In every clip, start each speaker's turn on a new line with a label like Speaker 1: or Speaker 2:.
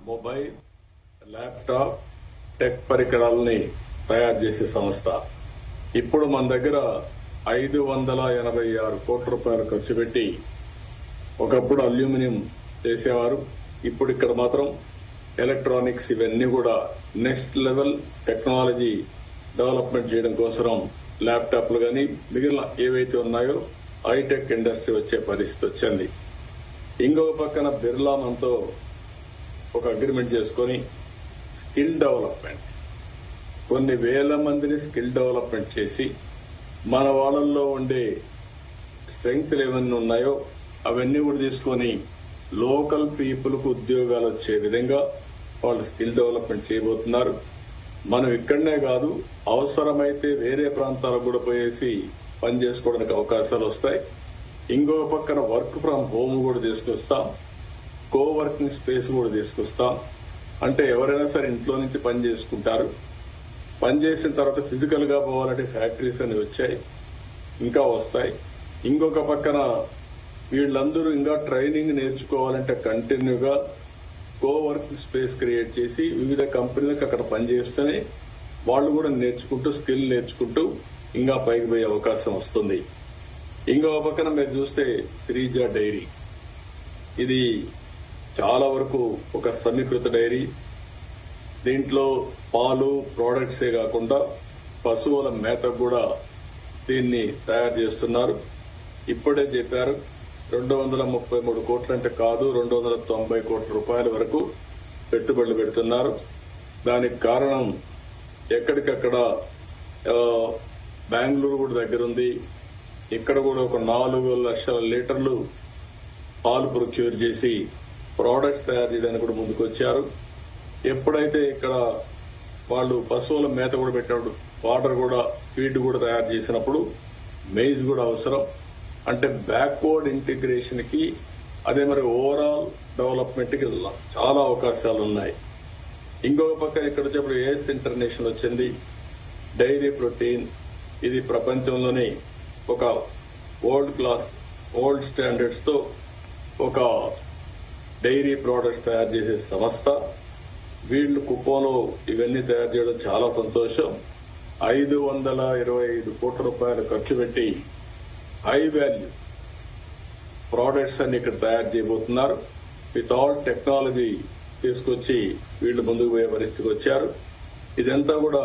Speaker 1: Mobile, laptop, tech పరికరాలని తయారు చేసే సంస్థ. ఇప్పుడు మన దగ్గర 586 కోట్ల రూపాయలు ఖర్చు పెట్టి ఒకప్పుడు అల్యూమినియం చేసేవారు. ఇప్పుడు ఇక్కడ మాత్రం ఎలక్ట్రానిక్స్ ఇవన్నీ కూడా నెక్స్ట్ లెవెల్ టెక్నాలజీ డెవలప్మెంట్ చేయడం కోసం ల్యాప్టాప్లు కానీ మిగిలిన ఏవైతే ఉన్నాయో హైటెక్ ఇండస్ట్రీ వచ్చే పరిస్థితి వచ్చింది. ఇంకొక పక్కన బిర్లా మనతో ఒక అగ్రిమెంట్ చేసుకొని స్కిల్ డెవలప్మెంట్, కొన్ని వేల మందిని స్కిల్ డెవలప్మెంట్ చేసి మన వాళ్ళల్లో ఉండే స్ట్రెంగ్త్లు ఏమన్నా ఉన్నాయో అవన్నీ కూడా తీసుకొని లోకల్ పీపుల్కు ఉద్యోగాలు వచ్చే విధంగా వాళ్ళు స్కిల్ డెవలప్మెంట్ చేయబోతున్నారు. మనం ఇక్కడనే కాదు, అవసరమైతే వేరే ప్రాంతాలకు కూడా పోయేసి పని చేసుకోవడానికి అవకాశాలు వస్తాయి. ఇంకొక పక్కన వర్క్ ఫ్రం హోమ్ కూడా తీసుకొస్తాం, కోవర్కింగ్ స్పేస్ కూడా తీసుకొస్తాం. అంటే ఎవరైనా సరే ఇంట్లో నుంచి పని చేసుకుంటారు. పని చేసిన తర్వాత ఫిజికల్ గా పోవాలంటే ఫ్యాక్టరీస్ అని వచ్చాయి, ఇంకా వస్తాయి. ఇంకొక పక్కన వీళ్ళందరూ ఇంకా ట్రైనింగ్ నేర్చుకోవాలంటే కంటిన్యూగా కోవర్కింగ్ స్పేస్ క్రియేట్ చేసి వివిధ కంపెనీలకు అక్కడ పనిచేస్తూనే వాళ్ళు కూడా నేర్చుకుంటూ స్కిల్ నేర్చుకుంటూ ఇంకా పైకి పోయే అవకాశం వస్తుంది. ఇంకొక పక్కన మీరు చూస్తే శ్రీజ డైరీ, ఇది చాలా వరకు ఒక సమీకృత డైరీ. దీంట్లో పాలు ప్రోడక్ట్సే కాకుండా పశువుల మేత కూడా దీన్ని తయారు చేస్తున్నారు. ఇప్పుడే చెప్పారు 233 కోట్లు అంటే కాదు, 290 కోట్ల రూపాయల వరకు పెట్టుబడులు పెడుతున్నారు. దానికి కారణం ఎక్కడికక్కడ బెంగళూరు కూడా దగ్గరుంది. ఇక్కడ కూడా ఒక 4 లక్షల లీటర్లు పాలు ప్రొక్యూర్ చేసి ప్రోడక్ట్స్ తయారు చేయడానికి కూడా ముందుకు వచ్చారు. ఎప్పుడైతే ఇక్కడ వాళ్ళు పశువుల మేత కూడా పెట్టినప్పుడు వాటర్ కూడా ఫీడ్ కూడా తయారు చేసినప్పుడు మెయిజ్ కూడా అవసరం. అంటే బ్యాక్వర్డ్ ఇంటిగ్రేషన్ కి అదే మరి ఓవరాల్ డెవలప్మెంట్ కి చాలా అవకాశాలు ఉన్నాయి. ఇంకొక పక్క ఇక్కడ వచ్చేప్పుడు ఏఎస్ ఇంటర్నేషనల్ వచ్చింది, డైరీ ప్రోటీన్. ఇది ప్రపంచంలోనే ఒక వరల్డ్ క్లాస్ వరల్డ్ స్టాండర్డ్స్ తో ఒక డైరీ ప్రోడక్ట్స్ తయారు చేసే సంస్థ. వీళ్లు కుప్పంలో ఇవన్నీ తయారు చేయడం చాలా సంతోషం. 525 కోట్ల రూపాయలు ఖర్చు పెట్టి హై వాల్యూ ప్రోడక్ట్స్ అన్ని ఇక్కడ తయారు చేయబోతున్నారు. విత్ ఆల్ టెక్నాలజీ తీసుకొచ్చి వీళ్ళు ముందుకు పోయే పరిస్థితికి వచ్చారు. ఇదంతా కూడా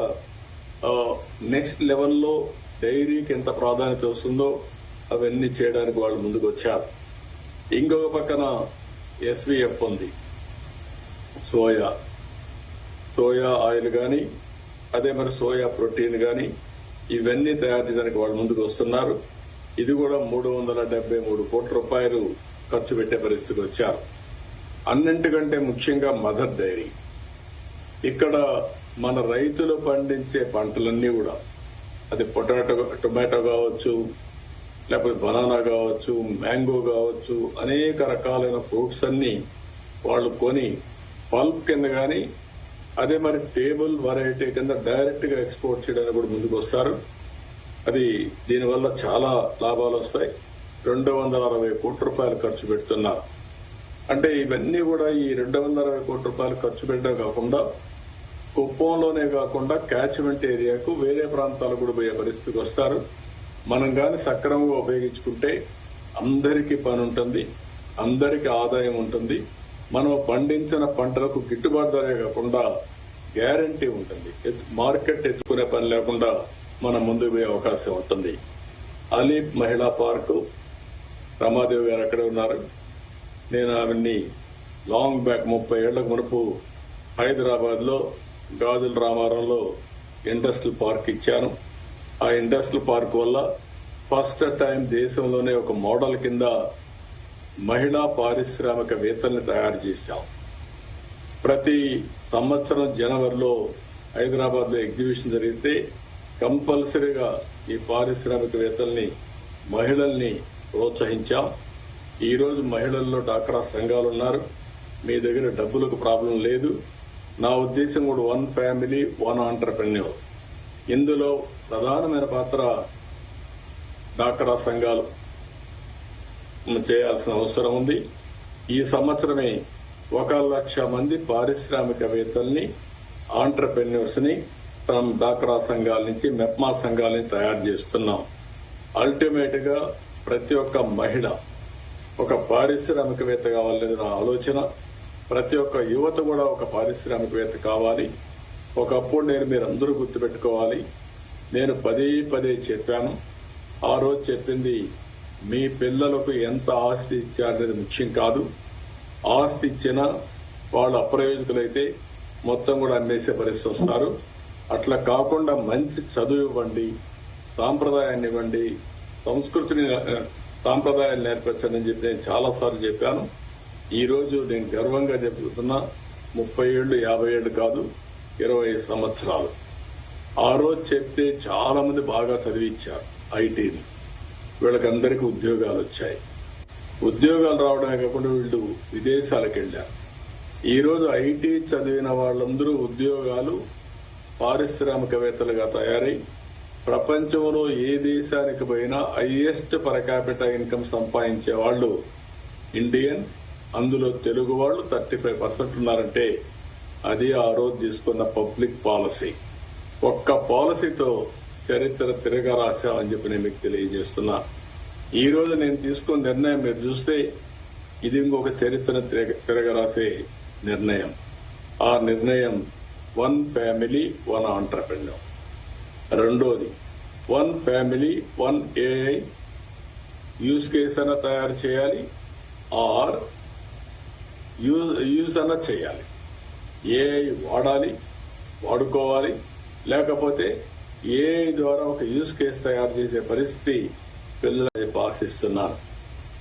Speaker 1: నెక్స్ట్ లెవెల్లో డైరీకి ఎంత ప్రాధాన్యత వస్తుందో అవన్నీ చేయడానికి వాళ్ళు ముందుకు వచ్చారు. ఇంకొక పక్కన ఎస్వీఎఫ్ ఉంది, సోయా ఆయిల్ కానీ అదే మరి సోయా ప్రోటీన్ కానీ ఇవన్నీ తయారు చేయడానికి వాళ్ళు ముందుకు వస్తున్నారు. ఇది కూడా 373 కోట్ల రూపాయలు ఖర్చు పెట్టే పరిస్థితికి వచ్చారు. అన్నింటికంటే ముఖ్యంగా మదర్ డైరీ. ఇక్కడ మన రైతులు పండించే పంటలన్నీ కూడా, అది టొమాటో కావచ్చు, లేకపోతే బనానా కావచ్చు, మ్యాంగో కావచ్చు, అనేక రకాలైన ఫ్రూట్స్ అన్ని వాళ్ళు కొని పల్ప్ కింద కానీ అదే మరి టేబుల్ వెరైటీ కింద డైరెక్ట్ గా ఎక్స్పోర్ట్ చేయడానికి కూడా ముందుకు వస్తారు. అది దీనివల్ల చాలా లాభాలు వస్తాయి. 260 కోట్ల రూపాయలు ఖర్చు పెడుతున్నారు. అంటే ఇవన్నీ కూడా ఈ 260 కోట్ల రూపాయలు ఖర్చు పెట్టడం కాకుండా కుప్పంలోనే కాకుండా క్యాచ్మెంట్ ఏరియాకు వేరే ప్రాంతాలకు కూడా పోయే పరిస్థితికి వస్తారు. మనం గాని సక్రమంగా ఉపయోగించుకుంటే అందరికీ పని ఉంటుంది, అందరికీ ఆదాయం ఉంటుంది. మనం పండించిన పంటలకు గిట్టుబాటు ధరే కాకుండా గ్యారంటీ ఉంటుంది. మార్కెట్ ఎత్తుకునే పని లేకుండా మనం ముందుకు పోయే అవకాశం ఉంటుంది. అలీప్ మహిళా పార్కు, రమాదేవి గారు అక్కడే ఉన్నారు. నేను ఆమెని లాంగ్ బ్యాక్ 30 ఏళ్లకు మునుపు హైదరాబాద్ లో గాజుల రామారంలో ఇండస్ట్రియల్ పార్క్ ఇచ్చాను. ఆ ఇండస్ట్రియల్ పార్క్ వల్ల ఫస్ట్ టైం దేశంలోనే ఒక మోడల్ కింద మహిళా పారిశ్రామికవేత్తల్ని తయారు చేశాం. ప్రతి సంవత్సరం జనవరిలో హైదరాబాద్ లో ఎగ్జిబిషన్ జరిగితే కంపల్సరీగా ఈ పారిశ్రామికవేత్తల్ని మహిళల్ని ప్రోత్సహించాం. ఈ రోజు మహిళల్లో డాక్రా సంఘాలు ఉన్నారు. మీ దగ్గర డబ్బులకు ప్రాబ్లం లేదు. నా ఉద్దేశం కూడా 1 ఫ్యామిలీ 1 ఆంటర్‌ప్రెన్యూర్. ఇందులో ప్రధానమైన పాత్ర డాక్రా సంఘాలు చేయాల్సిన అవసరం ఉంది. ఈ సంవత్సరమే 1,00,000 మంది పారిశ్రామికవేత్తల్ని, ఆంటర్ప్రెన్యూర్స్ ని మనం డాక్రా సంఘాల నుంచి, మెప్మా సంఘాల నుంచి తయారు చేస్తున్నాం. అల్టిమేట్ గా ప్రతి ఒక్క మహిళ ఒక పారిశ్రామికవేత్త కావాలనేది నా ఆలోచన. ప్రతి ఒక్క యువత కూడా ఒక పారిశ్రామికవేత్త కావాలి. ఒకప్పుడు మీరందరూ గుర్తుపెట్టుకోవాలి, నేను పదే చెప్పాను. ఆ రోజు చెప్పింది, మీ పిల్లలకు ఎంత ఆస్తి ఇచ్చారనేది ముఖ్యం కాదు. ఆస్తి ఇచ్చినా వాళ్ళు అప్రయోజకులైతే మొత్తం కూడా అమ్మేసే పరిస్థితి వస్తారు. అట్లా కాకుండా మంచి చదువు ఇవ్వండి, సాంప్రదాయాన్ని ఇవ్వండి, సాంప్రదాయాలు నేర్పించండి అని చెప్పి నేను చాలాసార్లు చెప్పాను. ఈ రోజు నేను గర్వంగా చెప్తున్నా, 30 ఏళ్లు 50 ఏళ్లు కాదు, 20 సంవత్సరాలు. ఆ రోజు చెప్తే చాలా మంది బాగా చదివించారు ఐటీని. వీళ్ళకందరికీ ఉద్యోగాలు వచ్చాయి. ఉద్యోగాలు రావడమే కాకుండా వీళ్ళు విదేశాలకు వెళ్లారు. ఈ రోజు ఐటీ చదివిన వాళ్ళందరూ ఉద్యోగాలు పారిశ్రామికవేత్తలుగా తయారై ప్రపంచంలో ఏ దేశానికి పోయినా హైయెస్ట్ పర్ క్యాపిటల్ ఇన్కమ్ సంపాదించే వాళ్ళు ఇండియన్స్, అందులో తెలుగు వాళ్ళు 35% ఉన్నారంటే అది ఆ రోజు తీసుకున్న పబ్లిక్ పాలసీ. ఒక్క పాలసీతో చరిత్ర తిరగరాశామని చెప్పి నేను మీకు తెలియజేస్తున్నా. ఈ రోజు నేను తీసుకున్న నిర్ణయం మీరు చూస్తే ఇది ఇంకొక చరిత్ర తిరగరాసే నిర్ణయం. ఆ నిర్ణయం 1 ఫ్యామిలీ 1 ఆంటర్‌ప్రెన్యూర్. రెండోది 1 ఫ్యామిలీ 1 AI యూజ్ కేస్ అన్న తయారు చేయాలి, ఆర్ యూజ్ అన్న చేయాలి. AI వాడాలి, వాడుకోవాలి, లేకపోతే AI ద్వారా ఒక యూజ్ కేస్ తయారు చేసే పరిస్థితి పిల్లలు ఆశిస్తున్నారు.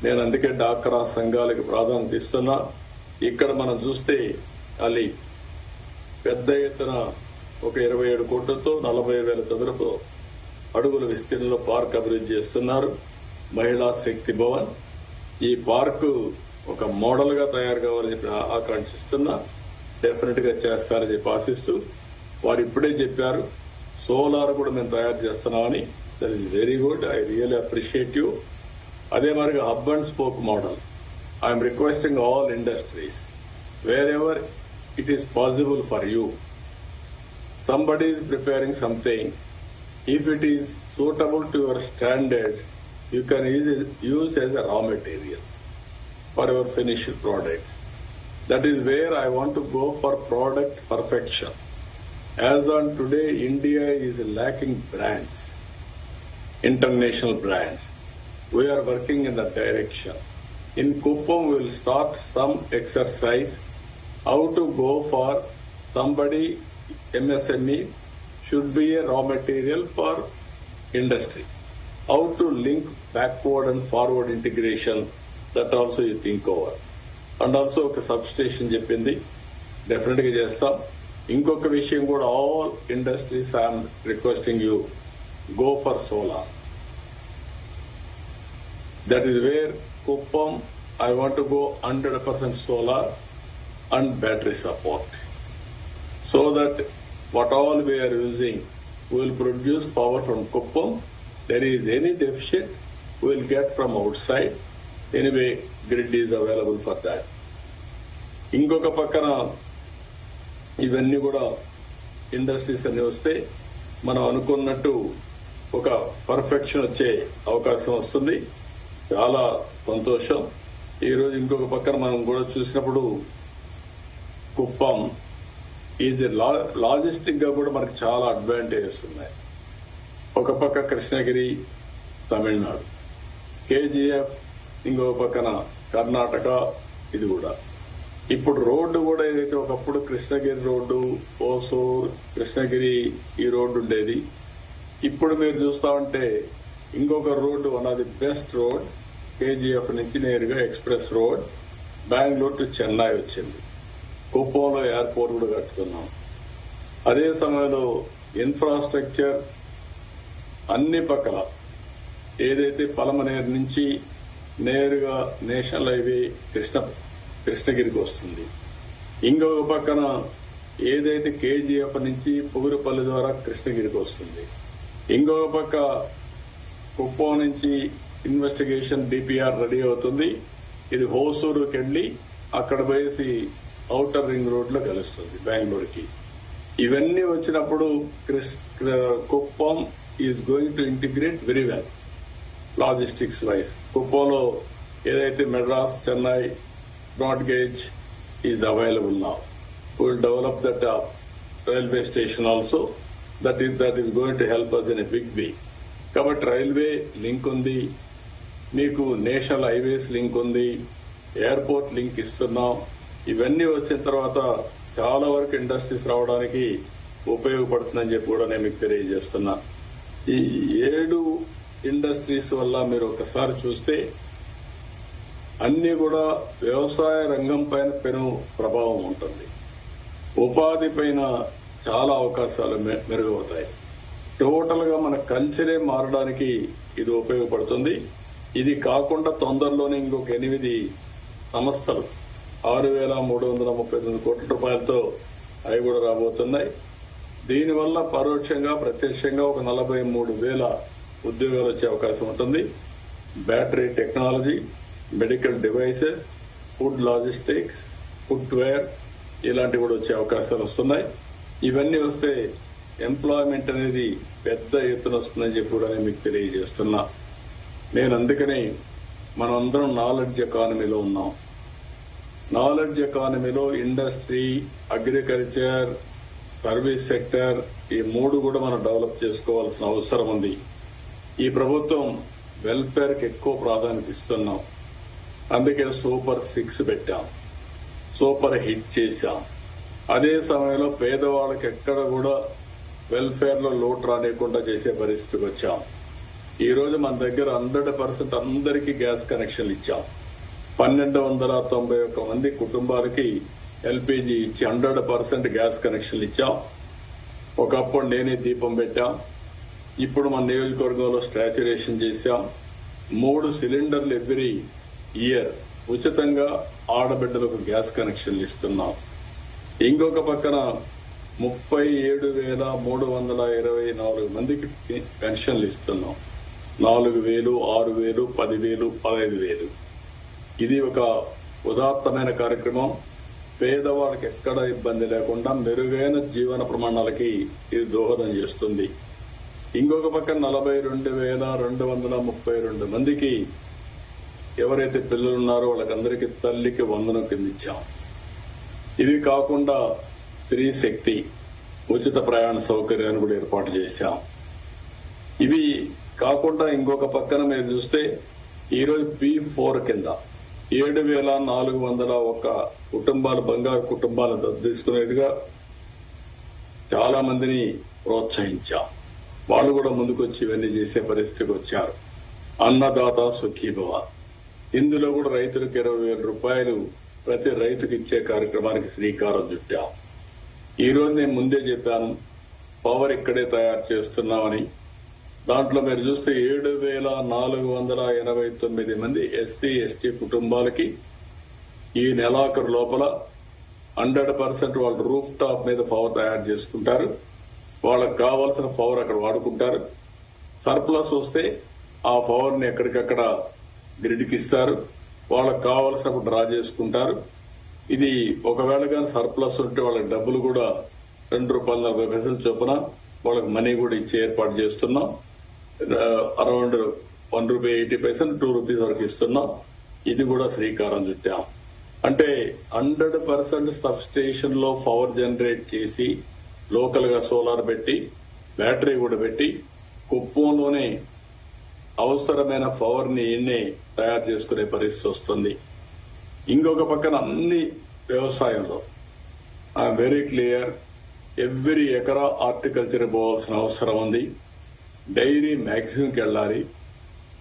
Speaker 1: నేను అందుకే డాక్రా సంఘాలకు ప్రాధాన్యత ఇస్తున్నా. ఇక్కడ మనం చూస్తే అది పెద్ద ఎత్తున ఒక 27 కోట్లతో 40,000 చదరపు అడుగుల విస్తీర్ణంలో పార్క్ అభివృద్ధి చేస్తున్నారు. మహిళా శక్తి భవన్. ఈ పార్కు ఒక మోడల్ గా తయారు కావాలని చెప్పి ఆకాంక్షిస్తున్నా. డెఫినెట్ గా చేస్తారని చెప్పి ఆశిస్తూ వారు ఇప్పుడే చెప్పారు సోలార్ కూడా మేము తయారు చేస్తున్నామని. That is very good. I really appreciate you. అదే మరిగా hub and spoke model. I'm requesting all industries, wear ever it is possible for you, somebody is preparing something, if it is suitable to your standards, you can use as a raw material for your finished products. That is where I want to go for product perfection. As on today, India is lacking brands, international brands. We are working in that direction. In Kuppam, we will start some exercise how to go for somebody, MSME should be a raw material for industry. How to link backward and forward integration, that also you think over. And also ఒక substation చెప్పింది, definite గా చేస్తాం. ఇంకొక విషయం కూడా, all industries I am requesting you, go for solar. That is where Kuppam, I want to go 100% solar and battery support, so that what all we are using will produce power from Kuppam. There is any deficit we will get from outside. Anyway, grid is available for that. ఇంకొక పక్కన ఇవన్నీ కూడా industries అన్ని వస్తే మనం అనుకున్నట్టు ఒక perfection వచ్చే అవకాశం వస్తుంది. చాలా సంతోషం. ఈరోజు ఇంకొక పక్కన మనం కూడా చూసినప్పుడు కుప్పం ఇది లాజిస్టిక్ గా కూడా మనకు చాలా అడ్వాంటేజెస్ ఉన్నాయి. ఒక పక్క కృష్ణగిరి తమిళనాడు, KGF ఇంకొక పక్కన కర్ణాటక. ఇది కూడా ఇప్పుడు రోడ్డు కూడా ఏదైతే ఒకప్పుడు కృష్ణగిరి రోడ్డు, ఓసూర్, కృష్ణగిరి ఈ రోడ్డు ఉండేది, ఇప్పుడు మీరు చూస్తా ఉంటే ఇంకొక road, one of the best road, KGF నుంచి నేరుగా express road Bengaluru to Chennai వచ్చింది. కుప్పంలో ఎయిర్పోర్ట్ కూడా కట్టుకున్నాం. అదే సమయంలో ఇన్ఫ్రాస్ట్రక్చర్ అన్ని పక్కల ఏదైతే పలమనేరు నుంచి నేరుగా నేషనల్ హైవే కృష్ణగిరికి వస్తుంది. ఇంకొక పక్కన ఏదైతే KGF నుంచి పుగురుపల్లి ద్వారా కృష్ణగిరికి వస్తుంది. ఇంకొక పక్క కుప్పం నుంచి ఇన్వెస్టిగేషన్ DPR రెడీ అవుతుంది. ఇది హోసూరుకి వెళ్లి అక్కడ పోయేసి ఔటర్ రింగ్ రోడ్ లో కలుస్తుంది బెంగళూరుకి. ఇవన్నీ వచ్చినప్పుడు Kuppam is going to integrate very well logistics wise. కుప్పంలో ఏదైతే Madras Chennai broad gauge is available now. Will develop that railway station also. That is going to help us in a big way. కాబట్టి railway link ఉంది, మీకు national highways link ఉంది, airport link ఇస్తున్నాం. ఇవన్నీ వచ్చిన తర్వాత చాలా వరకు ఇండస్ట్రీస్ రావడానికి ఉపయోగపడుతుందని చెప్పి కూడా నేను మీకు తెలియజేస్తున్నా. ఈ 7 ఇండస్ట్రీస్ వల్ల మీరు ఒకసారి చూస్తే అన్ని కూడా వ్యవసాయ రంగం పైన పెను ప్రభావం ఉంటుంది. ఉపాధి పైన చాలా అవకాశాలు మెరుగవుతాయి. టోటల్ గా మన కల్చరే మారడానికి ఇది ఉపయోగపడుతుంది. ఇది కాకుండా తొందరలోనే ఇంకొక 8 సంస్థలు 6,339 కోట్ల రూపాయలతో అవి కూడా రాబోతున్నాయి. దీనివల్ల పరోక్షంగా ప్రత్యక్షంగా ఒక 43,000 ఉద్యోగాలు వచ్చే అవకాశం ఉంటుంది. Battery technology, medical devices, food logistics, footwear ఇలాంటివి కూడా వచ్చే అవకాశాలు వస్తున్నాయి. ఇవన్నీ వస్తే ఎంప్లాయ్మెంట్ అనేది పెద్ద ఎత్తున వస్తుందని చెప్పి కూడా నేను మీకు తెలియజేస్తున్నా. నేను అందుకని మనమందరం నాలెడ్జ్ ఎకానమీలో ఉన్నాం. నాలెడ్జ్ ఎకానమీలో ఇండస్ట్రీ, అగ్రికల్చర్, సర్వీస్ సెక్టర్ ఈ 3 కూడా మనం డెవలప్ చేసుకోవాల్సిన అవసరం ఉంది. ఈ ప్రభుత్వం వెల్ఫేర్ కి ఎక్కువ ప్రాధాన్యత ఇస్తున్నాం. అందుకే సూపర్ 6 పెట్టాం, సూపర్ హిట్ చేశాం. అదే సమయంలో పేదవాళ్ళకి ఎక్కడ కూడా వెల్ఫేర్ లో లోటు రానియకుండా చేసే పరిస్థితికి వచ్చాం. ఈ రోజు మన దగ్గర 100% అందరికీ గ్యాస్ కనెక్షన్లు ఇచ్చాం. 1,291 మంది కుటుంబాలకి ఎల్పీజీ ఇచ్చి 100% గ్యాస్ కనెక్షన్లు ఇచ్చాం. ఒకప్పుడు నేనే దీపం పెట్టాం. ఇప్పుడు మన నియోజకవర్గంలో స్టాచ్యురేషన్ చేశాం. 3 సిలిండర్లు ఎవ్రీ ఇయర్ ఉచితంగా ఆడబిడ్డలకు గ్యాస్ కనెక్షన్లు ఇస్తున్నాం. ఇంకొక పక్కన 37,324 మందికి పెన్షన్లు ఇస్తున్నాం. 4,000, 6,000, 10,000, 15,000. ఇది ఒక ఉదాత్తమైన కార్యక్రమం. పేదవాళ్ళకి ఎక్కడ ఇబ్బంది లేకుండా మెరుగైన జీవన ప్రమాణాలకి ఇది దోహదం చేస్తుంది. ఇంకొక పక్కన 42,232 మందికి ఎవరైతే పిల్లలున్నారో వాళ్ళకందరికీ తల్లికి వందనం కింద ఇచ్చాం. ఇవి కాకుండా స్త్రీ శక్తి ఉచిత ప్రయాణ సౌకర్యాన్ని కూడా ఏర్పాటు చేశాం. ఇవి కాకుండా ఇంకొక పక్కన మీరు చూస్తే ఈరోజు P4 కింద 7,401 కుటుంబాలు, బంగారు కుటుంబాలు తీసుకునేట్టుగా చాలా మందిని ప్రోత్సహించాం. వాళ్ళు కూడా ముందుకొచ్చి ఇవన్నీ చేసే పరిస్థితికి వచ్చారు. అన్నదాత సుఖీభవ, ఇందులో కూడా రైతులకు 20,000 రూపాయలు ప్రతి రైతుకు ఇచ్చే కార్యక్రమానికి శ్రీకారం చుట్టాం. ఈ రోజు నేను ముందే చెప్పాను, పవర్ ఇక్కడే తయారు చేస్తున్నామని. దాంట్లో మీరు చూస్తే 7,489 మంది ఎస్సీ ఎస్టీ కుటుంబాలకి ఈ నెలాఖరు లోపల 100% వాళ్ళు రూఫ్ టాప్ మీద పవర్ తయారు చేసుకుంటారు. వాళ్ళకు కావాల్సిన పవర్ అక్కడ వాడుకుంటారు. సర్ప్లస్ వస్తే ఆ పవర్ ని ఎక్కడికక్కడ గ్రిడ్కి ఇస్తారు. వాళ్ళకు కావాల్సినప్పుడు డ్రా చేసుకుంటారు. ఇది ఒకవేళ కానీ సర్ప్లస్ ఉంటే వాళ్ళకి డబ్బులు కూడా ₹2.40 చొప్పున వాళ్ళకి మనీ కూడా ఇచ్చే ఏర్పాటు చేస్తున్నాం. అరౌండ్ ₹1.80, ₹2 వరకు ఇస్తున్నాం. ఇది కూడా శ్రీకారం చుట్టాం. అంటే 100% సబ్ స్టేషన్ లో పవర్ జనరేట్ చేసి లోకల్ గా సోలార్ పెట్టి బ్యాటరీ కూడా పెట్టి కుప్పంలోనే అవసరమైన పవర్ ని ఇన్నే తయారు చేసుకునే పరిస్థితి వస్తుంది. ఇంకొక పక్కన అన్ని వ్యవసాయంలో వెరీ క్లియర్, ఎవ్రీ ఎకరా హార్టికల్చర్ పోవాల్సిన అవసరం ఉంది. డైరీ మ్యాక్సిమంకి వెళ్ళాలి.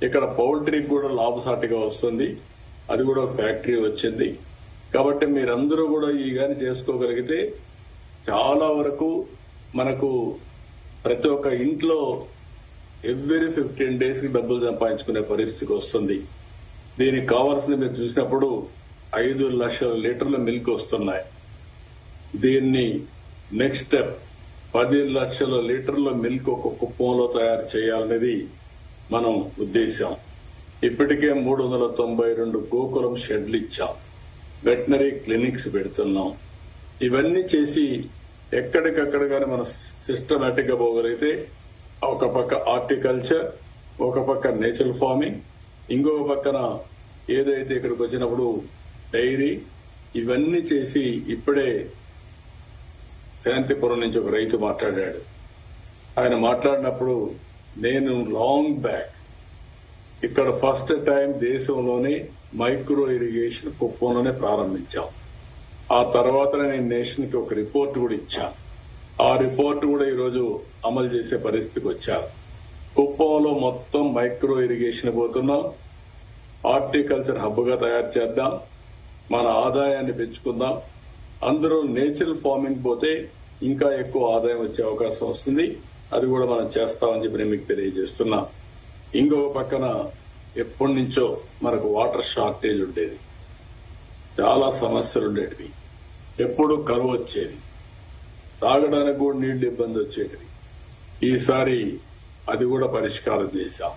Speaker 1: ఇక్కడ పౌల్ట్రీకి కూడా లాభసాటిగా వస్తుంది. అది కూడా ఫ్యాక్టరీ వచ్చింది. కాబట్టి మీరందరూ కూడా ఈ గాని చేసుకోగలిగితే చాలా వరకు మనకు ప్రతి ఒక్క ఇంట్లో ఎవ్రీ 15 days కి డబ్బులు సంపాదించుకునే పరిస్థితికి వస్తుంది. దీనికి కావాల్సింది మీరు చూసినప్పుడు 5 లక్షల లీటర్ల మిల్క్ వస్తున్నాయి. దీన్ని నెక్స్ట్ స్టెప్ 10 లక్షల లీటర్ల మిల్క్ ఒక కుప్పంలో తయారు చేయాలనేది మనం ఉద్దేశం. ఇప్పటికే 392 గోకులం షెడ్లు ఇచ్చాం. వెటనరీ క్లినిక్స్ పెడుతున్నాం. ఇవన్నీ చేసి ఎక్కడికక్కడ కానీ మనం సిస్టమేటిక్ గా పోగలిగితే ఒక పక్క హార్టికల్చర్, ఒక పక్క నేచురల్ ఫార్మింగ్, ఇంకొక పక్కన ఏదైతే ఇక్కడికి వచ్చినప్పుడు డైరీ, ఇవన్నీ చేసి ఇప్పుడే శాంతిపురం నుంచి ఒక రైతు మాట్లాడాడు. ఆయన మాట్లాడినప్పుడు నేను లాంగ్ బ్యాక్ ఇక్కడ ఫస్ట్ టైం దేశంలోనే మైక్రో ఇరిగేషన్ కుప్పంలోనే ప్రారంభించాం. ఆ తర్వాత నేను నేషన్ కి ఒక రిపోర్ట్ కూడా ఇచ్చాను. ఆ రిపోర్ట్ కూడా ఈరోజు అమలు చేసే పరిస్థితికి వచ్చారు. కుప్పంలో మొత్తం మైక్రో ఇరిగేషన్ పోతున్నాం. హార్టికల్చర్ హబ్ గా తయారు చేద్దాం, మన ఆదాయాన్ని పెంచుకుందాం. అందరూ నేచురల్ ఫార్మింగ్ పోతే ఇంకా ఎక్కువ ఆదాయం వచ్చే అవకాశం వస్తుంది. అది కూడా మనం చేస్తామని చెప్పి నేను మీకు తెలియజేస్తున్నా. ఇంకొక పక్కన ఎప్పటి నుంచో మనకు వాటర్ షార్టేజ్ ఉండేది, చాలా సమస్యలు ఉండేటివి. ఎప్పుడు కరువు వచ్చేది, తాగడానికి కూడా నీళ్లు ఇబ్బంది వచ్చేటివి. ఈసారి అది కూడా పరిష్కారం చేశాం.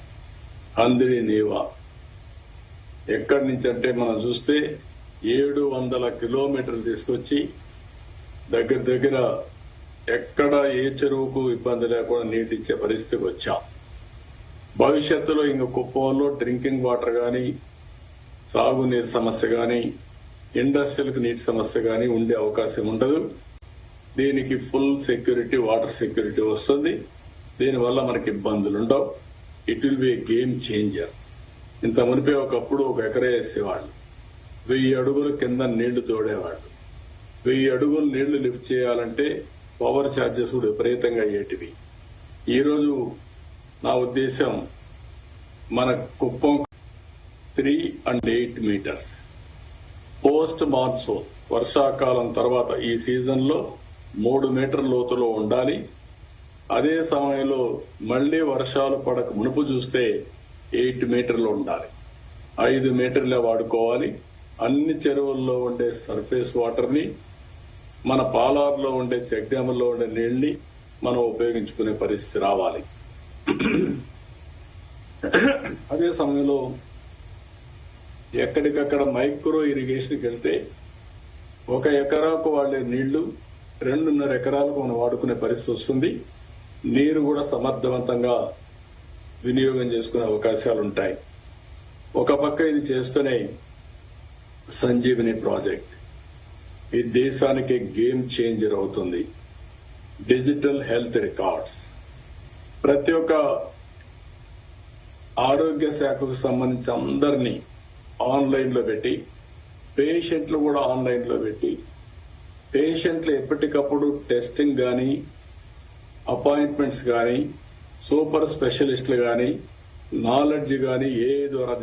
Speaker 1: అందరి నీవా ఎక్కడి నుంచి అంటే మనం చూస్తే 700 కిలోమీటర్లు తీసుకొచ్చి దగ్గర దగ్గర ఎక్కడ ఏ చెరువుకు ఇబ్బంది లేకుండా నీటి ఇచ్చే పరిస్థితికి వచ్చాం. భవిష్యత్తులో ఇంక కుప్పంలో డ్రింకింగ్ వాటర్ గాని, సాగునీరు సమస్య గాని, ఇండస్ట్రియల్కి నీటి సమస్య గాని ఉండే అవకాశం ఉండదు. దీనికి ఫుల్ సెక్యూరిటీ, వాటర్ సెక్యూరిటీ వస్తుంది. దీనివల్ల మనకి ఇబ్బందులు ఉండవు. It will be A game changer. ఇంత మునిపే ఒకప్పుడు ఒక ఎకరా వేసేవాళ్ళు, 1000 అడుగుల కింద నీళ్లు తోడేవాళ్ళు. 1000 అడుగులు నీళ్లు లిఫ్ట్ చేయాలంటే పవర్ ఛార్జెస్ కూడా విపరీతంగా అయ్యేటివి. ఈరోజు నా ఉద్దేశం మన Kuppam 3 and 8 metres post monsoon వర్షాకాలం తర్వాత ఈ సీజన్ లో 3 మీటర్ల లోతులో ఉండాలి. అదే సమయంలో మళ్లీ వర్షాలు పడక మునుపు చూస్తే 8 మీటర్లు ఉండాలి. 5 మీటర్లే వాడుకోవాలి. అన్ని చెరువుల్లో ఉండే సర్ఫేస్ వాటర్ ని, మన పాలార్లో ఉండే చెక్ డ్యాముల్లో ఉండే నీళ్ని మనం ఉపయోగించుకునే పరిస్థితి రావాలి. అదే సమయంలో ఎక్కడికక్కడ మైక్రో ఇరిగేషన్కి వెళ్తే 1 ఎకరాకు వాడే నీళ్లు 2.5 ఎకరాలకు మనం వాడుకునే పరిస్థితి వస్తుంది. నీరు కూడా సమర్థవంతంగా వినియోగం చేసుకునే అవకాశాలుంటాయి. ఒక పక్క ఇది చేస్తూనే సంజీవని ప్రాజెక్ట్ ఈ దేశానికి గేమ్ చేంజర్ అవుతుంది. డిజిటల్ హెల్త్ రికార్డ్స్ ప్రతి ఒక్క ఆరోగ్య శాఖకు సంబంధించి అందరినీ ఆన్లైన్ లో పెట్టి, పేషెంట్లు కూడా ఆన్లైన్ లో పెట్టి, పేషెంట్లు ఎప్పటికప్పుడు టెస్టింగ్ గాని, అపాయింట్మెంట్స్ గాని, సూపర్ స్పెషలిస్టులు గాని, నాలెడ్జ్ గాని ఏ ద్వారా